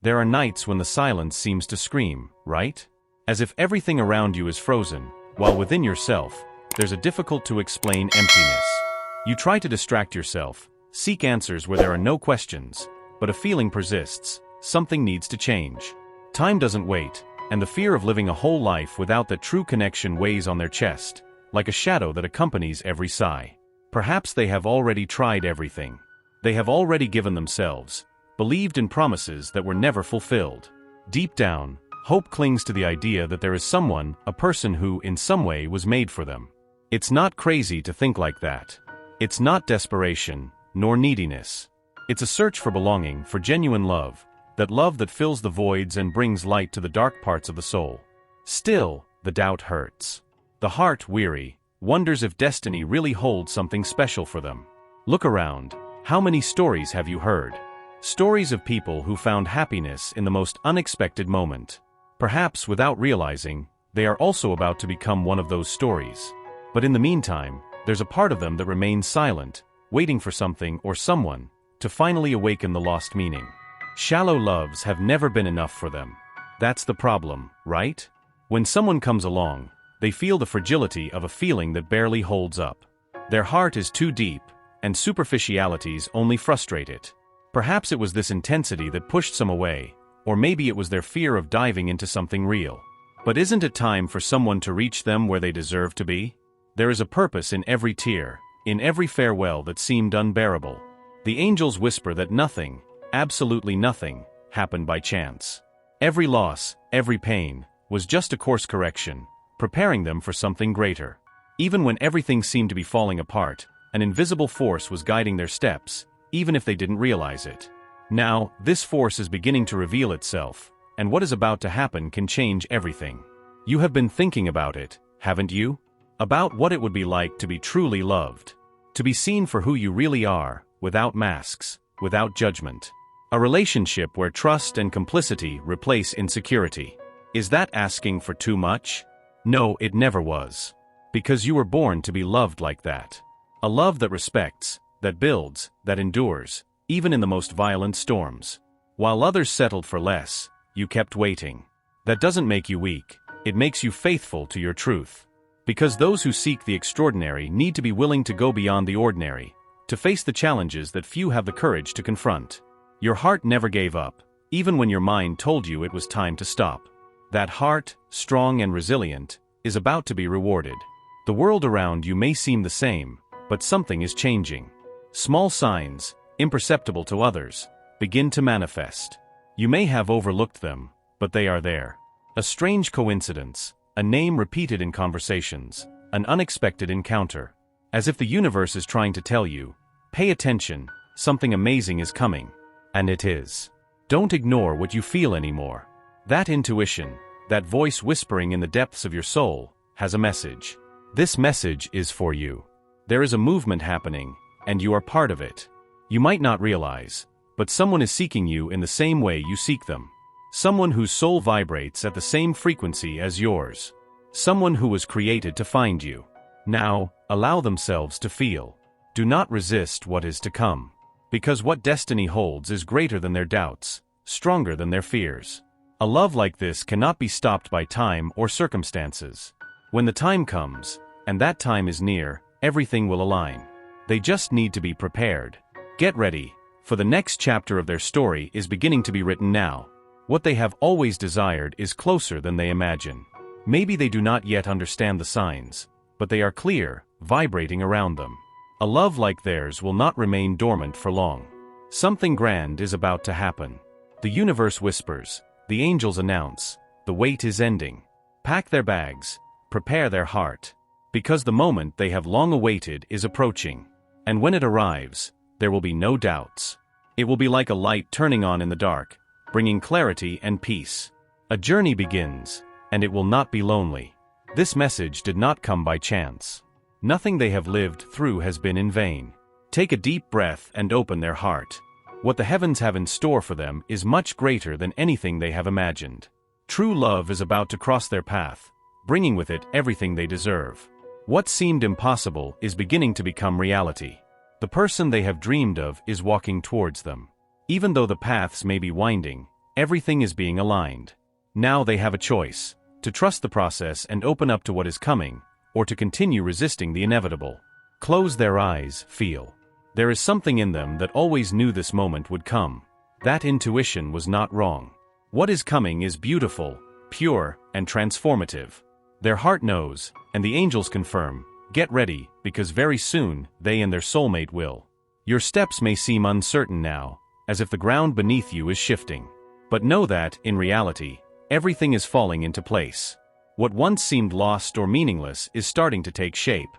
There are nights when the silence seems to scream, right? As if everything around you is frozen, while within yourself, there's a difficult-to-explain emptiness. You try to distract yourself, seek answers where there are no questions, but a feeling persists. Something needs to change. Time doesn't wait, and the fear of living a whole life without that true connection weighs on their chest, like a shadow that accompanies every sigh. Perhaps they have already tried everything. They have already given themselves, believed in promises that were never fulfilled. Deep down, hope clings to the idea that there is someone, a person who, in some way, was made for them. It's not crazy to think like that. It's not desperation, nor neediness. It's a search for belonging, for genuine love that fills the voids and brings light to the dark parts of the soul. Still, the doubt hurts. The heart, weary, wonders if destiny really holds something special for them. Look around. How many stories have you heard? Stories of people who found happiness in the most unexpected moment. Perhaps without realizing, they are also about to become one of those stories. But in the meantime, there's a part of them that remains silent, waiting for something or someone to finally awaken the lost meaning. Shallow loves have never been enough for them. That's the problem, right? When someone comes along, they feel the fragility of a feeling that barely holds up. Their heart is too deep, and superficialities only frustrate it. Perhaps it was this intensity that pushed some away, or maybe it was their fear of diving into something real. But isn't it time for someone to reach them where they deserve to be? There is a purpose in every tear, in every farewell that seemed unbearable. The angels whisper that nothing, absolutely nothing, happened by chance. Every loss, every pain, was just a course correction, preparing them for something greater. Even when everything seemed to be falling apart, an invisible force was guiding their steps, even if they didn't realize it. Now, this force is beginning to reveal itself, and what is about to happen can change everything. You have been thinking about it, haven't you? About what it would be like to be truly loved. To be seen for who you really are, without masks, without judgment. A relationship where trust and complicity replace insecurity. Is that asking for too much? No, it never was. Because you were born to be loved like that. A love that respects, that builds, that endures, even in the most violent storms. While others settled for less, you kept waiting. That doesn't make you weak, it makes you faithful to your truth. Because those who seek the extraordinary need to be willing to go beyond the ordinary, to face the challenges that few have the courage to confront. Your heart never gave up, even when your mind told you it was time to stop. That heart, strong and resilient, is about to be rewarded. The world around you may seem the same, but something is changing. Small signs, imperceptible to others, begin to manifest. You may have overlooked them, but they are there. A strange coincidence, a name repeated in conversations, an unexpected encounter. As if the universe is trying to tell you, pay attention, something amazing is coming. And it is. Don't ignore what you feel anymore. That intuition, that voice whispering in the depths of your soul, has a message. This message is for you. There is a movement happening, and you are part of it. You might not realize, but someone is seeking you in the same way you seek them. Someone whose soul vibrates at the same frequency as yours. Someone who was created to find you. Now, allow themselves to feel. Do not resist what is to come. Because what destiny holds is greater than their doubts, stronger than their fears. A love like this cannot be stopped by time or circumstances. When the time comes, and that time is near, everything will align. They just need to be prepared. Get ready, for the next chapter of their story is beginning to be written now. What they have always desired is closer than they imagine. Maybe they do not yet understand the signs, but they are clear, vibrating around them. A love like theirs will not remain dormant for long. Something grand is about to happen. The universe whispers, the angels announce, the wait is ending. Pack their bags, prepare their heart. Because the moment they have long awaited is approaching. And when it arrives, there will be no doubts. It will be like a light turning on in the dark, bringing clarity and peace. A journey begins, and it will not be lonely. This message did not come by chance. Nothing they have lived through has been in vain. Take a deep breath and open their heart. What the heavens have in store for them is much greater than anything they have imagined. True love is about to cross their path, bringing with it everything they deserve. What seemed impossible is beginning to become reality. The person they have dreamed of is walking towards them. Even though the paths may be winding, Everything is being aligned. Now they have a choice: to trust the process and open up to what is coming, or to continue resisting the inevitable. Close their eyes, feel. There is something in them that always knew this moment would come. That intuition was not wrong. What is coming is beautiful, pure, and transformative. Their heart knows, and the angels confirm. Get ready, because very soon, they and their soulmate will. Your steps may seem uncertain now, as if the ground beneath you is shifting. But know that, in reality, everything is falling into place. What once seemed lost or meaningless is starting to take shape.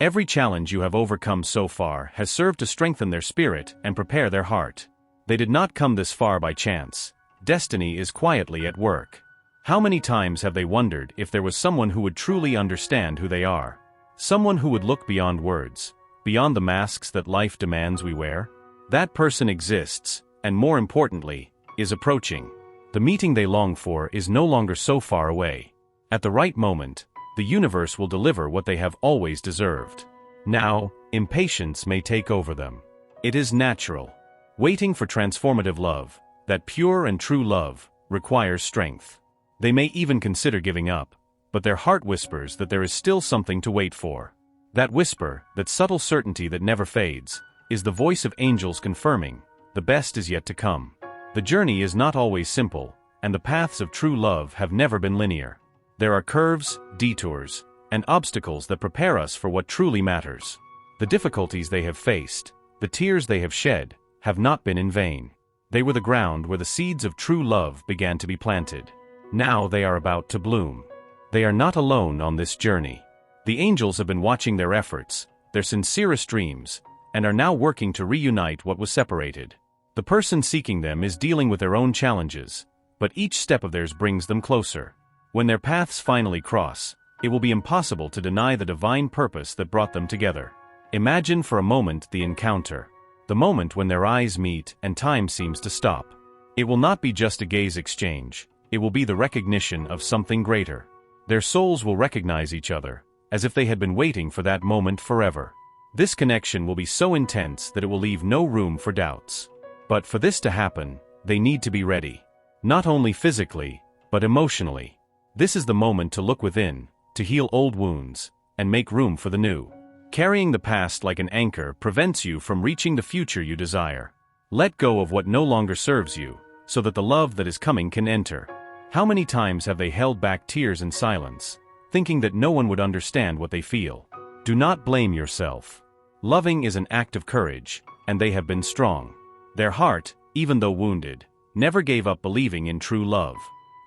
Every challenge you have overcome so far has served to strengthen their spirit and prepare their heart. They did not come this far by chance. Destiny is quietly at work. How many times have they wondered if there was someone who would truly understand who they are? Someone who would look beyond words, beyond the masks that life demands we wear? That person exists, and more importantly, is approaching. The meeting they long for is no longer so far away. At the right moment, the universe will deliver what they have always deserved. Now, impatience may take over them. It is natural. Waiting for transformative love, that pure and true love, requires strength. They may even consider giving up, but their heart whispers that there is still something to wait for. That whisper, that subtle certainty that never fades, is the voice of angels confirming, the best is yet to come. The journey is not always simple, and the paths of true love have never been linear. There are curves, detours, and obstacles that prepare us for what truly matters. The difficulties they have faced, the tears they have shed, have not been in vain. They were the ground where the seeds of true love began to be planted. Now they are about to bloom. They are not alone on this journey. The angels have been watching their efforts, their sincerest dreams, and are now working to reunite what was separated. The person seeking them is dealing with their own challenges, but each step of theirs brings them closer. When their paths finally cross, it will be impossible to deny the divine purpose that brought them together. Imagine for a moment the encounter. The moment when their eyes meet and time seems to stop. It will not be just a gaze exchange. It will be the recognition of something greater. Their souls will recognize each other, as if they had been waiting for that moment forever. This connection will be so intense that it will leave no room for doubts. But for this to happen, they need to be ready. Not only physically, but emotionally. This is the moment to look within, to heal old wounds, and make room for the new. Carrying the past like an anchor prevents you from reaching the future you desire. Let go of what no longer serves you, so that the love that is coming can enter. How many times have they held back tears in silence, thinking that no one would understand what they feel? Do not blame yourself. Loving is an act of courage, and they have been strong. Their heart, even though wounded, never gave up believing in true love.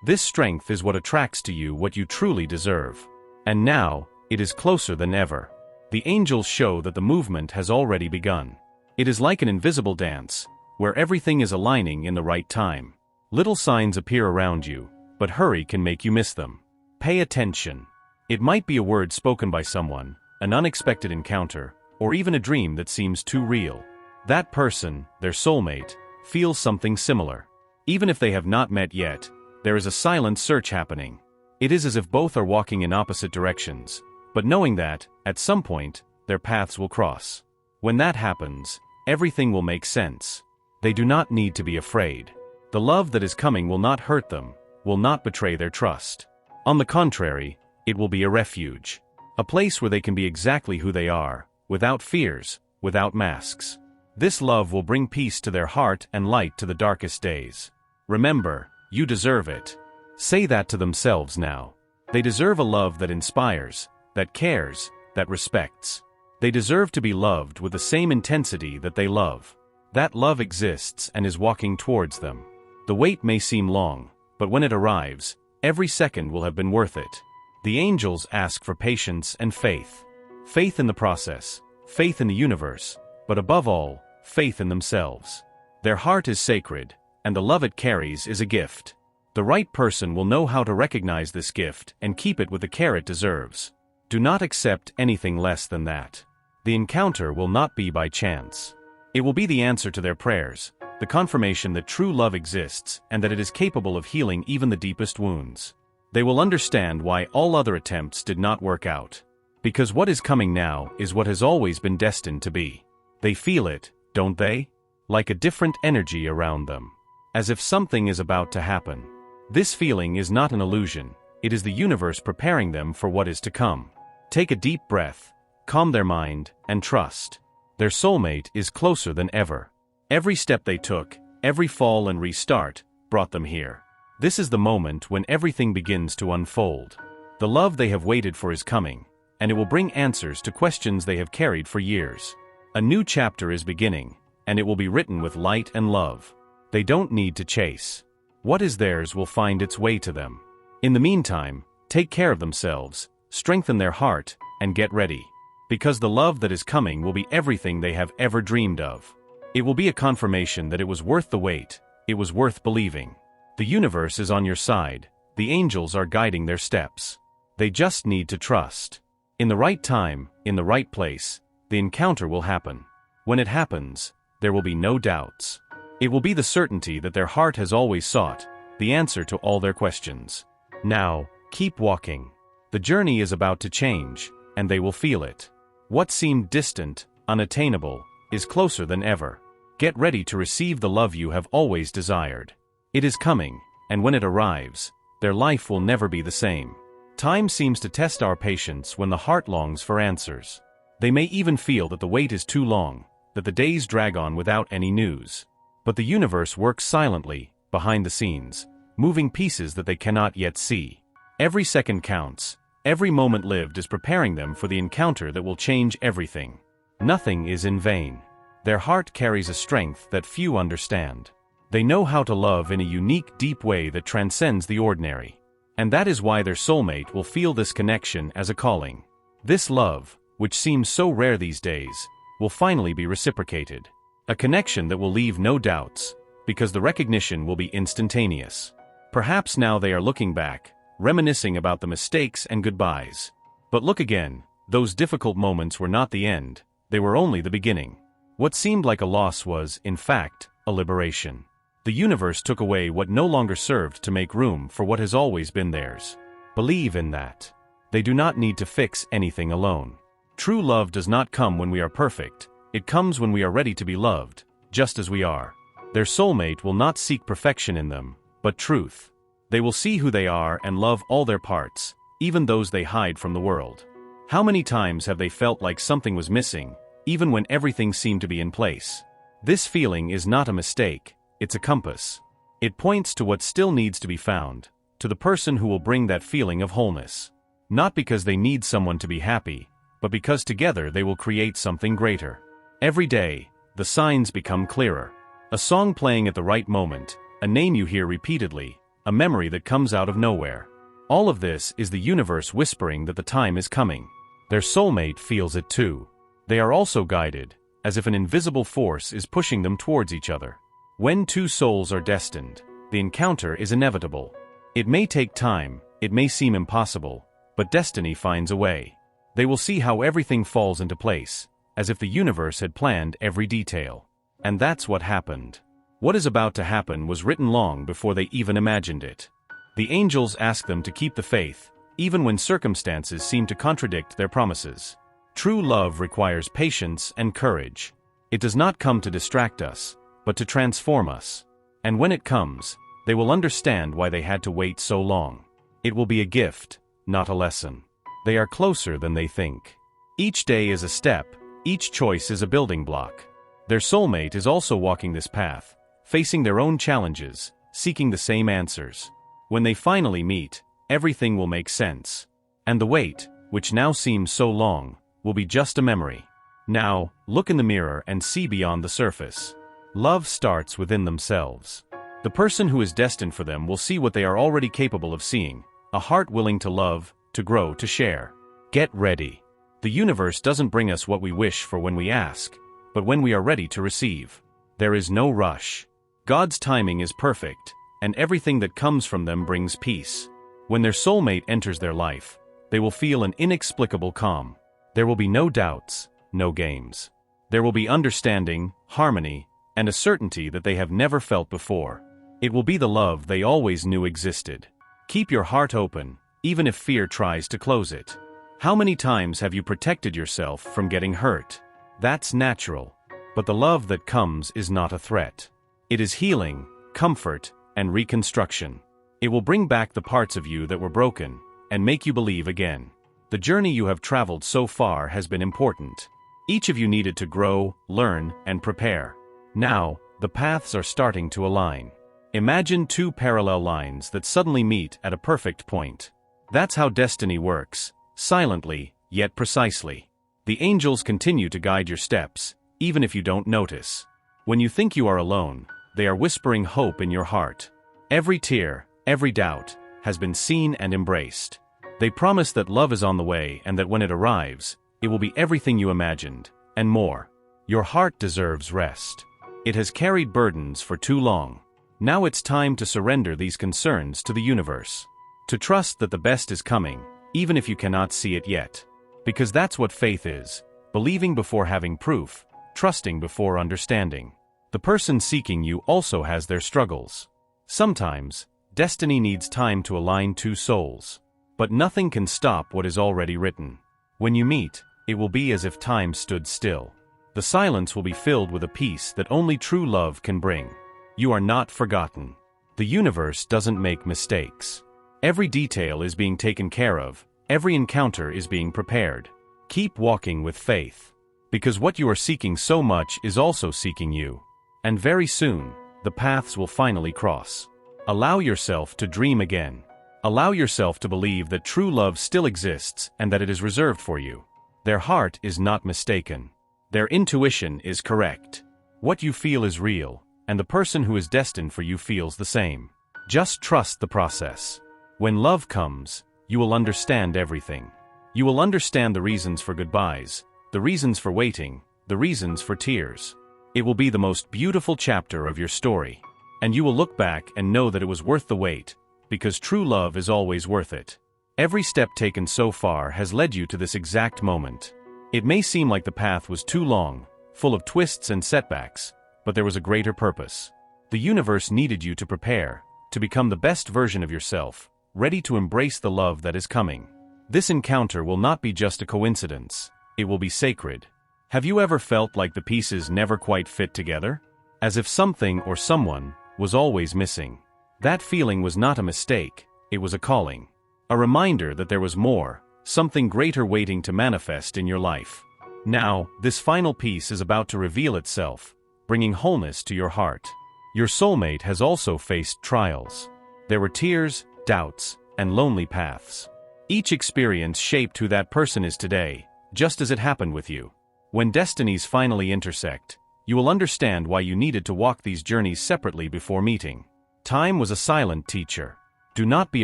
This strength is what attracts to you what you truly deserve. And now, it is closer than ever. The angels show that the movement has already begun. It is like an invisible dance, where everything is aligning in the right time. Little signs appear around you, but hurry can make you miss them. Pay attention. It might be a word spoken by someone, an unexpected encounter, or even a dream that seems too real. That person, their soulmate, feels something similar. Even if they have not met yet, there is a silent search happening. It is as if both are walking in opposite directions, but knowing that, at some point, their paths will cross. When that happens, everything will make sense. They do not need to be afraid. The love that is coming will not hurt them, will not betray their trust. On the contrary, it will be a refuge. A place where they can be exactly who they are, without fears, without masks. This love will bring peace to their heart and light to the darkest days. Remember, you deserve it. Say that to themselves now. They deserve a love that inspires, that cares, that respects. They deserve to be loved with the same intensity that they love. That love exists and is walking towards them. The wait may seem long, but when it arrives, every second will have been worth it. The angels ask for patience and faith. Faith in the process, faith in the universe, but above all, faith in themselves. Their heart is sacred, and the love it carries is a gift. The right person will know how to recognize this gift and keep it with the care it deserves. Do not accept anything less than that. The encounter will not be by chance. It will be the answer to their prayers, the confirmation that true love exists and that it is capable of healing even the deepest wounds. They will understand why all other attempts did not work out. Because what is coming now is what has always been destined to be. They feel it, don't they? Like a different energy around them. as if something is about to happen. This feeling is not an illusion, it is the universe preparing them for what is to come. Take a deep breath, calm their mind, and trust. Their soulmate is closer than ever. Every step they took, every fall and restart, brought them here. This is the moment when everything begins to unfold. The love they have waited for is coming, and it will bring answers to questions they have carried for years. A new chapter is beginning, and it will be written with light and love. They don't need to chase. What is theirs will find its way to them. In the meantime, take care of themselves, strengthen their heart, and get ready. Because the love that is coming will be everything they have ever dreamed of. It will be a confirmation that it was worth the wait, it was worth believing. The universe is on your side, the angels are guiding their steps. They just need to trust. In the right time, in the right place, the encounter will happen. When it happens, there will be no doubts. It will be the certainty that their heart has always sought, the answer to all their questions. Now, keep walking. The journey is about to change, and they will feel it. What seemed distant, unattainable, is closer than ever. Get ready to receive the love you have always desired. It is coming, and when it arrives, their life will never be the same. Time seems to test our patience when the heart longs for answers. They may even feel that the wait is too long, that the days drag on without any news. But the universe works silently, behind the scenes, moving pieces that they cannot yet see. Every second counts, every moment lived is preparing them for the encounter that will change everything. Nothing is in vain. Their heart carries a strength that few understand. They know how to love in a unique, deep way that transcends the ordinary. And that is why their soulmate will feel this connection as a calling. This love, which seems so rare these days, will finally be reciprocated. A connection that will leave no doubts, because the recognition will be instantaneous. Perhaps now they are looking back, reminiscing about the mistakes and goodbyes. But look again, those difficult moments were not the end, they were only the beginning. What seemed like a loss was, in fact, a liberation. The universe took away what no longer served to make room for what has always been theirs. Believe in that. They do not need to fix anything alone. True love does not come when we are perfect, it comes when we are ready to be loved, just as we are. Their soulmate will not seek perfection in them, but truth. They will see who they are and love all their parts, even those they hide from the world. How many times have they felt like something was missing, even when everything seemed to be in place? This feeling is not a mistake. It's a compass. It points to what still needs to be found, to the person who will bring that feeling of wholeness. Not because they need someone to be happy, but because together they will create something greater. Every day, the signs become clearer. A song playing at the right moment, a name you hear repeatedly, a memory that comes out of nowhere. All of this is the universe whispering that the time is coming. Their soulmate feels it too. They are also guided, as if an invisible force is pushing them towards each other. When two souls are destined, the encounter is inevitable. It may take time, it may seem impossible, but destiny finds a way. They will see how everything falls into place, as if the universe had planned every detail. And that's what happened. What is about to happen was written long before they even imagined it. The angels ask them to keep the faith, even when circumstances seem to contradict their promises. True love requires patience and courage. It does not come to distract us, but to transform us. And when it comes, they will understand why they had to wait so long. It will be a gift, not a lesson. They are closer than they think. Each day is a step, each choice is a building block. Their soulmate is also walking this path, facing their own challenges, seeking the same answers. When they finally meet, everything will make sense. And the wait, which now seems so long, will be just a memory. Now, look in the mirror and see beyond the surface. Love starts within themselves. The person who is destined for them will see what they are already capable of seeing, a heart willing to love, to grow, to share. Get ready. The universe doesn't bring us what we wish for when we ask, but when we are ready to receive. There is no rush. God's timing is perfect, and everything that comes from them brings peace. When their soulmate enters their life, they will feel an inexplicable calm. There will be no doubts, no games. There will be understanding, harmony, and a certainty that they have never felt before. It will be the love they always knew existed. Keep your heart open, even if fear tries to close it. How many times have you protected yourself from getting hurt? That's natural. But the love that comes is not a threat. It is healing, comfort, and reconstruction. It will bring back the parts of you that were broken, and make you believe again. The journey you have traveled so far has been important. Each of you needed to grow, learn, and prepare. Now, the paths are starting to align. Imagine two parallel lines that suddenly meet at a perfect point. That's how destiny works, silently, yet precisely. The angels continue to guide your steps, even if you don't notice. When you think you are alone, they are whispering hope in your heart. Every tear, every doubt, has been seen and embraced. They promise that love is on the way and that when it arrives, it will be everything you imagined, and more. Your heart deserves rest. It has carried burdens for too long. Now it's time to surrender these concerns to the universe. To trust that the best is coming, even if you cannot see it yet. Because that's what faith is, believing before having proof, trusting before understanding. The person seeking you also has their struggles. Sometimes, destiny needs time to align two souls. But nothing can stop what is already written. When you meet, it will be as if time stood still. The silence will be filled with a peace that only true love can bring. You are not forgotten. The universe doesn't make mistakes. Every detail is being taken care of, every encounter is being prepared. Keep walking with faith. Because what you are seeking so much is also seeking you. And very soon, the paths will finally cross. Allow yourself to dream again. Allow yourself to believe that true love still exists and that it is reserved for you. Their heart is not mistaken. Their intuition is correct. What you feel is real, and the person who is destined for you feels the same. Just trust the process. When love comes, you will understand everything. You will understand the reasons for goodbyes, the reasons for waiting, the reasons for tears. It will be the most beautiful chapter of your story. And you will look back and know that it was worth the wait, because true love is always worth it. Every step taken so far has led you to this exact moment. It may seem like the path was too long, full of twists and setbacks, but there was a greater purpose. The universe needed you to prepare, to become the best version of yourself, ready to embrace the love that is coming. This encounter will not be just a coincidence, it will be sacred. Have you ever felt like the pieces never quite fit together? As if something or someone was always missing. That feeling was not a mistake, it was a calling. A reminder that there was more, something greater waiting to manifest in your life. Now, this final piece is about to reveal itself, bringing wholeness to your heart. Your soulmate has also faced trials. There were tears, doubts, and lonely paths. Each experience shaped who that person is today, just as it happened with you. When destinies finally intersect, you will understand why you needed to walk these journeys separately before meeting. Time was a silent teacher. Do not be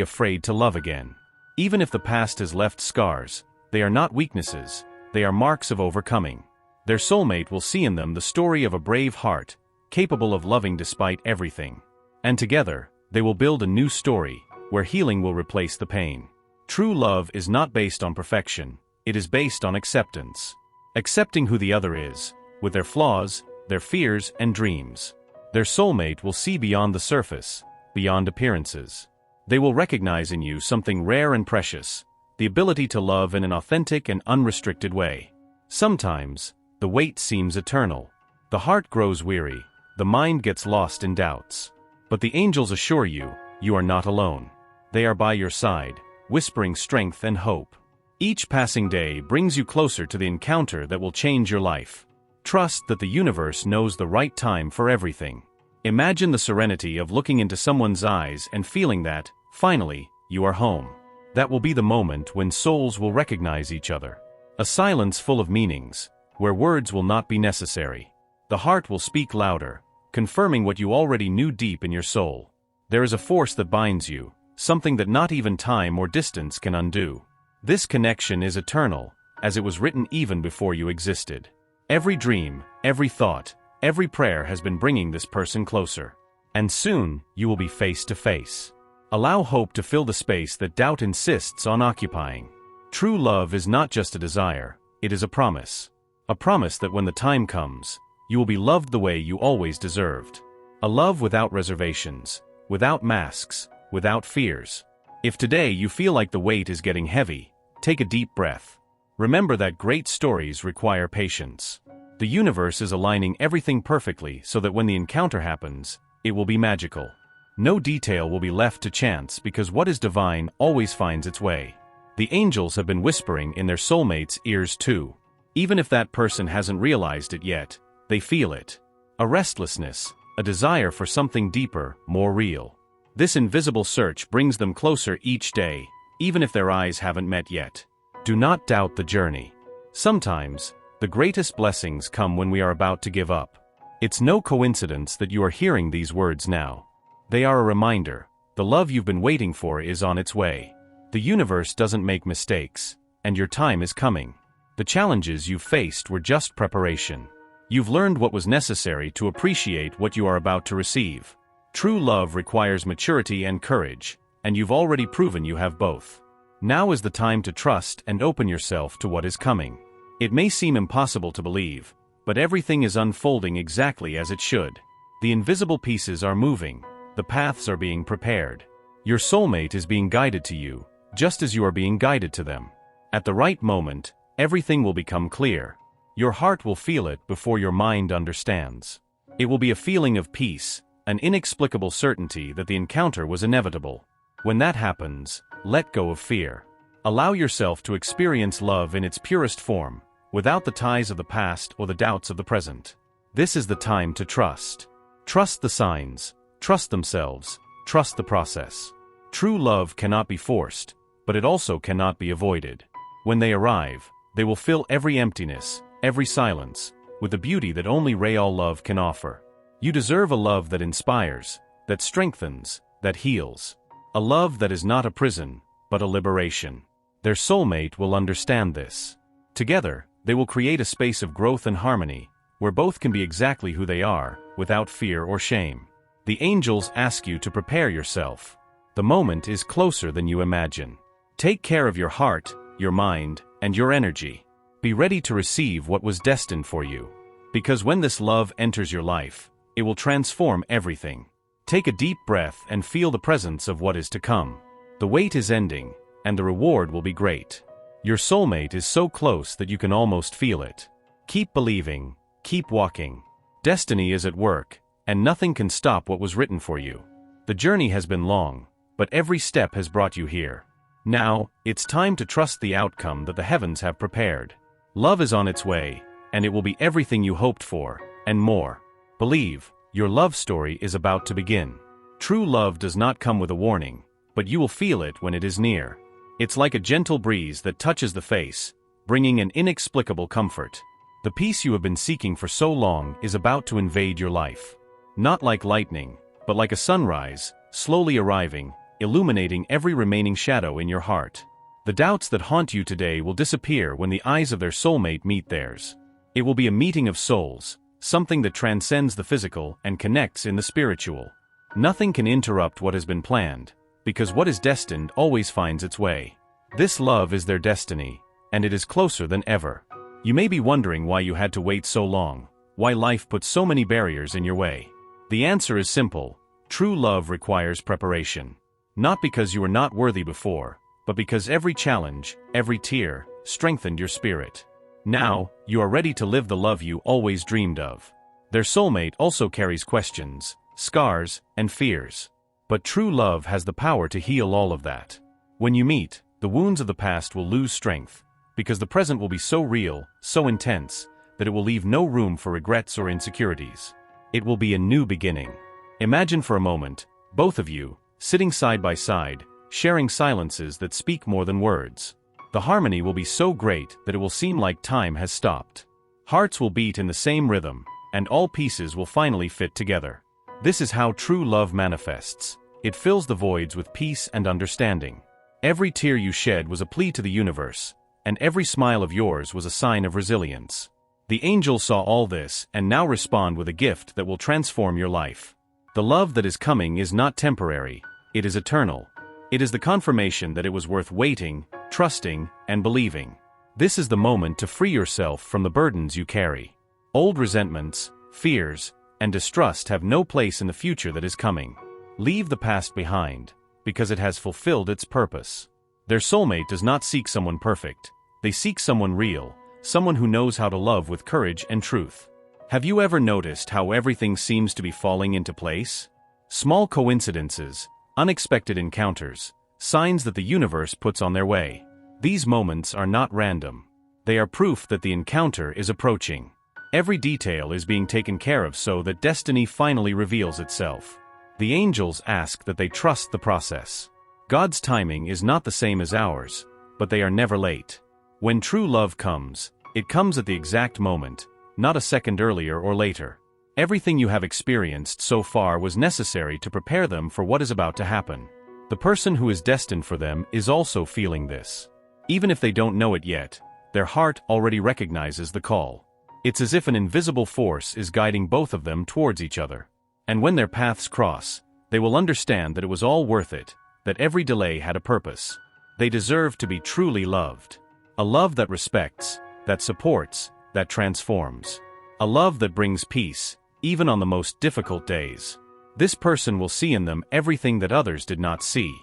afraid to love again. Even if the past has left scars, they are not weaknesses, they are marks of overcoming. Their soulmate will see in them the story of a brave heart, capable of loving despite everything. And together, they will build a new story, where healing will replace the pain. True love is not based on perfection, it is based on acceptance. Accepting who the other is, with their flaws, their fears and dreams. Their soulmate will see beyond the surface, beyond appearances. They will recognize in you something rare and precious, the ability to love in an authentic and unrestricted way. Sometimes, the wait seems eternal. The heart grows weary, the mind gets lost in doubts. But the angels assure you, you are not alone. They are by your side, whispering strength and hope. Each passing day brings you closer to the encounter that will change your life. Trust that the universe knows the right time for everything. Imagine the serenity of looking into someone's eyes and feeling that, finally, you are home. That will be the moment when souls will recognize each other. A silence full of meanings, where words will not be necessary. The heart will speak louder, confirming what you already knew deep in your soul. There is a force that binds you, something that not even time or distance can undo. This connection is eternal, as it was written even before you existed. Every dream, every thought, every prayer has been bringing this person closer. And soon, you will be face to face. Allow hope to fill the space that doubt insists on occupying. True love is not just a desire, it is a promise. A promise that when the time comes, you will be loved the way you always deserved. A love without reservations, without masks, without fears. If today you feel like the weight is getting heavy, take a deep breath. Remember that great stories require patience. The universe is aligning everything perfectly so that when the encounter happens, it will be magical. No detail will be left to chance because what is divine always finds its way. The angels have been whispering in their soulmates' ears too. Even if that person hasn't realized it yet, they feel it. A restlessness, a desire for something deeper, more real. This invisible search brings them closer each day, even if their eyes haven't met yet. Do not doubt the journey. Sometimes, the greatest blessings come when we are about to give up. It's no coincidence that you are hearing these words now. They are a reminder. The love you've been waiting for is on its way. The universe doesn't make mistakes, and your time is coming. The challenges you've faced were just preparation. You've learned what was necessary to appreciate what you are about to receive. True love requires maturity and courage, and you've already proven you have both. Now is the time to trust and open yourself to what is coming. It may seem impossible to believe, but everything is unfolding exactly as it should. The invisible pieces are moving, the paths are being prepared. Your soulmate is being guided to you, just as you are being guided to them. At the right moment, everything will become clear. Your heart will feel it before your mind understands. It will be a feeling of peace, an inexplicable certainty that the encounter was inevitable. When that happens, let go of fear. Allow yourself to experience love in its purest form, without the ties of the past or the doubts of the present. This is the time to trust. Trust the signs, trust themselves, trust the process. True love cannot be forced, but it also cannot be avoided. When they arrive, they will fill every emptiness, every silence, with the beauty that only real love can offer. You deserve a love that inspires, that strengthens, that heals. A love that is not a prison, but a liberation. Their soulmate will understand this. Together, they will create a space of growth and harmony, where both can be exactly who they are, without fear or shame. The angels ask you to prepare yourself. The moment is closer than you imagine. Take care of your heart, your mind, and your energy. Be ready to receive what was destined for you. Because when this love enters your life, it will transform everything. Take a deep breath and feel the presence of what is to come. The wait is ending, and the reward will be great. Your soulmate is so close that you can almost feel it. Keep believing, keep walking. Destiny is at work, and nothing can stop what was written for you. The journey has been long, but every step has brought you here. Now, it's time to trust the outcome that the heavens have prepared. Love is on its way, and it will be everything you hoped for, and more. Believe, your love story is about to begin. True love does not come with a warning, but you will feel it when it is near. It's like a gentle breeze that touches the face, bringing an inexplicable comfort. The peace you have been seeking for so long is about to invade your life. Not like lightning, but like a sunrise, slowly arriving, illuminating every remaining shadow in your heart. The doubts that haunt you today will disappear when the eyes of their soulmate meet theirs. It will be a meeting of souls, something that transcends the physical and connects in the spiritual. Nothing can interrupt what has been planned, because what is destined always finds its way. This love is their destiny, and it is closer than ever. You may be wondering why you had to wait so long, why life put so many barriers in your way. The answer is simple. True love requires preparation. Not because you were not worthy before, but because every challenge, every tear, strengthened your spirit. Now, you are ready to live the love you always dreamed of. Their soulmate also carries questions, scars, and fears. But true love has the power to heal all of that. When you meet, the wounds of the past will lose strength, because the present will be so real, so intense, that it will leave no room for regrets or insecurities. It will be a new beginning. Imagine for a moment, both of you, sitting side by side, sharing silences that speak more than words. The harmony will be so great that it will seem like time has stopped. Hearts will beat in the same rhythm, and all pieces will finally fit together. This is how true love manifests. It fills the voids with peace and understanding. Every tear you shed was a plea to the universe, and every smile of yours was a sign of resilience. The angels saw all this and now respond with a gift that will transform your life. The love that is coming is not temporary, it is eternal. It is the confirmation that it was worth waiting, trusting, and believing. This is the moment to free yourself from the burdens you carry. Old resentments, fears, and distrust have no place in the future that is coming. Leave the past behind, because it has fulfilled its purpose. Their soulmate does not seek someone perfect. They seek someone real, someone who knows how to love with courage and truth. Have you ever noticed how everything seems to be falling into place? Small coincidences, unexpected encounters, signs that the universe puts on their way. These moments are not random. They are proof that the encounter is approaching. Every detail is being taken care of so that destiny finally reveals itself. The angels ask that they trust the process. God's timing is not the same as ours, but they are never late. When true love comes, it comes at the exact moment, not a second earlier or later. Everything you have experienced so far was necessary to prepare them for what is about to happen. The person who is destined for them is also feeling this. Even if they don't know it yet, their heart already recognizes the call. It's as if an invisible force is guiding both of them towards each other. And when their paths cross, they will understand that it was all worth it, that every delay had a purpose. They deserve to be truly loved. A love that respects, that supports, that transforms. A love that brings peace, even on the most difficult days. This person will see in them everything that others did not see.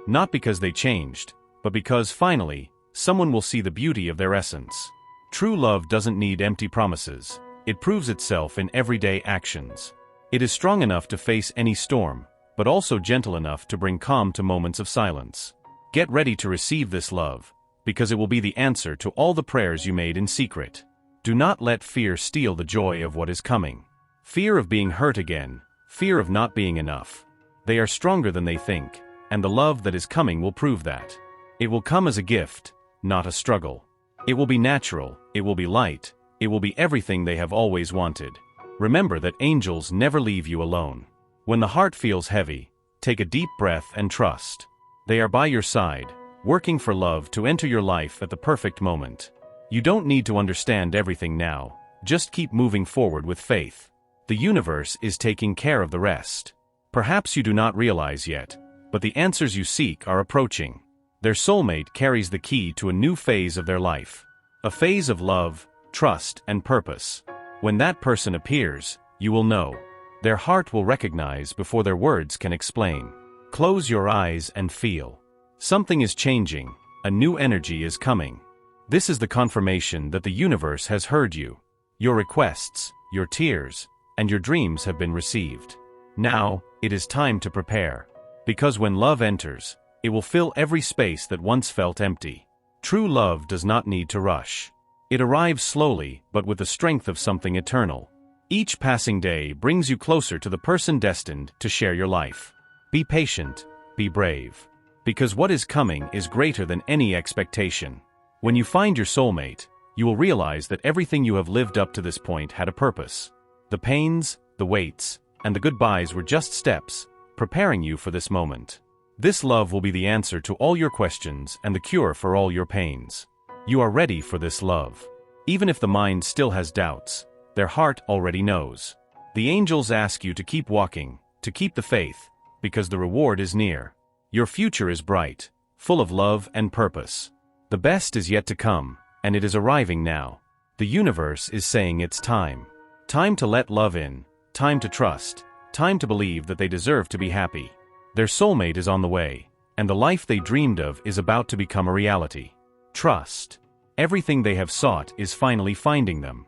Not because they changed, but because finally, someone will see the beauty of their essence. True love doesn't need empty promises. It proves itself in everyday actions. It is strong enough to face any storm, but also gentle enough to bring calm to moments of silence. Get ready to receive this love, because it will be the answer to all the prayers you made in secret. Do not let fear steal the joy of what is coming. Fear of being hurt again, fear of not being enough. They are stronger than they think, and the love that is coming will prove that. It will come as a gift, not a struggle. It will be natural, it will be light, it will be everything they have always wanted. Remember that angels never leave you alone. When the heart feels heavy, take a deep breath and trust. They are by your side, working for love to enter your life at the perfect moment. You don't need to understand everything now, just keep moving forward with faith. The universe is taking care of the rest. Perhaps you do not realize yet, but the answers you seek are approaching. Their soulmate carries the key to a new phase of their life. A phase of love, trust, and purpose. When that person appears, you will know. Their heart will recognize before their words can explain. Close your eyes and feel. Something is changing, a new energy is coming. This is the confirmation that the universe has heard you. Your requests, your tears, and your dreams have been received. Now, it is time to prepare. Because when love enters, it will fill every space that once felt empty. True love does not need to rush. It arrives slowly, but with the strength of something eternal. Each passing day brings you closer to the person destined to share your life. Be patient, be brave. Because what is coming is greater than any expectation. When you find your soulmate, you will realize that everything you have lived up to this point had a purpose. The pains, the waits, and the goodbyes were just steps, preparing you for this moment. This love will be the answer to all your questions and the cure for all your pains. You are ready for this love. Even if the mind still has doubts, their heart already knows. The angels ask you to keep walking, to keep the faith, because the reward is near. Your future is bright, full of love and purpose. The best is yet to come, and it is arriving now. The universe is saying it's time. Time to let love in, time to trust, time to believe that they deserve to be happy. Their soulmate is on the way, and the life they dreamed of is about to become a reality. Trust. Everything they have sought is finally finding them.